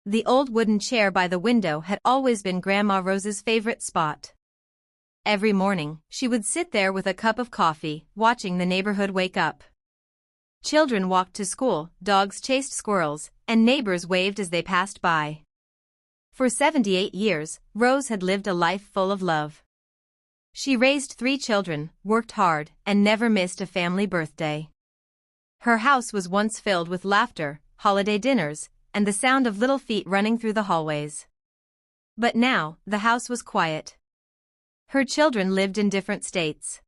The old wooden chair by the window had always been Grandma Rose's favorite spot. Every morning, she would sit there with a cup of coffee, watching the neighborhood wake up. Children walked to school, dogs chased squirrels, and neighbors waved as they passed by. For 78 years, Rose had lived a life full of love. She raised 3 children, worked hard, and never missed a family birthday. Her house was once filled with laughter, holiday dinners, and the sound of little feet running through the hallways. But now, the house was quiet. Her children lived in different states.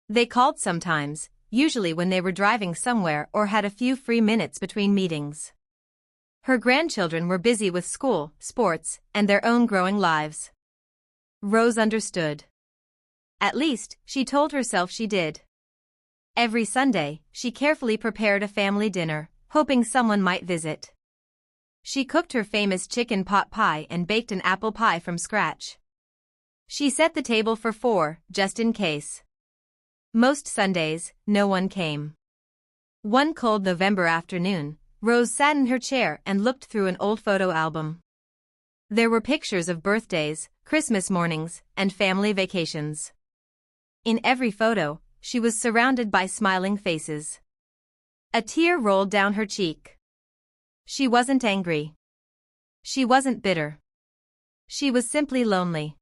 They called sometimes, usually when they were driving somewhere or had a few free minutes between meetings. Her grandchildren were busy with school, sports, and their own growing lives. Rose understood. At least, she told herself she did. Every Sunday, she carefully prepared a family dinner, hoping someone might visit. She cooked her famous chicken pot pie and baked an apple pie from scratch. She set the table for 4, just in case. Most Sundays, no one came. One cold November afternoon, Rose sat in her chair and looked through an old photo album. There were pictures of birthdays, Christmas mornings, and family vacations. In every photo, she was surrounded by smiling faces. A tear rolled down her cheek. She wasn't angry. She wasn't bitter. She was simply lonely.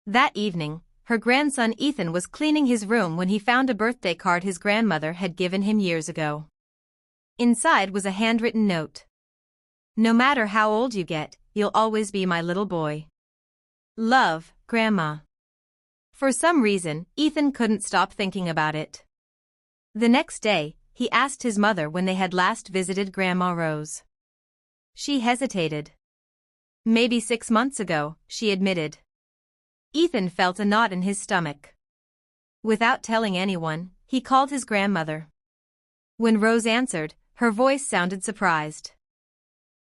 That evening, her grandson Ethan was cleaning his room when he found a birthday card his grandmother had given him years ago. Inside was a handwritten note. "No matter how old you get, you'll always be my little boy. Love, Grandma." For some reason, Ethan couldn't stop thinking about it. The next day, he asked his mother when they had last visited Grandma Rose. She hesitated. "Maybe 6 months ago," she admitted. Ethan felt a knot in his stomach. Without telling anyone, he called his grandmother. When Rose answered, her voice sounded surprised.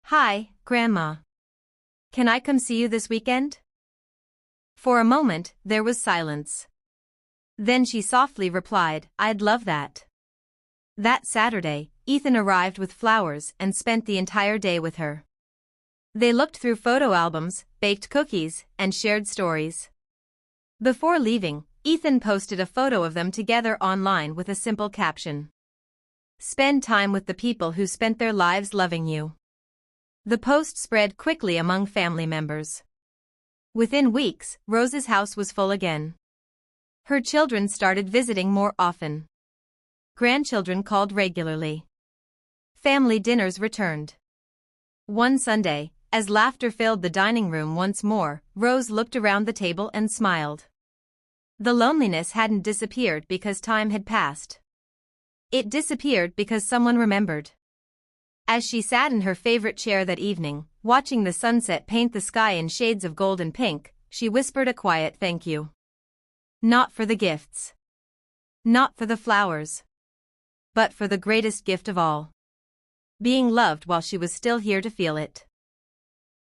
"Hi, Grandma. Can I come see you this weekend?" For a moment, there was silence. Then she softly replied, "I'd love that." That Saturday, Ethan arrived with flowers and spent the entire day with her. They looked through photo albums, baked cookies, and shared stories. Before leaving, Ethan posted a photo of them together online with a simple caption. "Spend time with the people who spent their lives loving you." The post spread quickly among family members. Within weeks, Rose's house was full again. Her children started visiting more often. Grandchildren called regularly. Family dinners returned. One Sunday, as laughter filled the dining room once more, Rose looked around the table and smiled. The loneliness hadn't disappeared because time had passed. It disappeared because someone remembered. As she sat in her favorite chair that evening, watching the sunset paint the sky in shades of gold and pink, she whispered a quiet thank you. Not for the gifts. Not for the flowers. But for the greatest gift of all. Being loved while she was still here to feel it.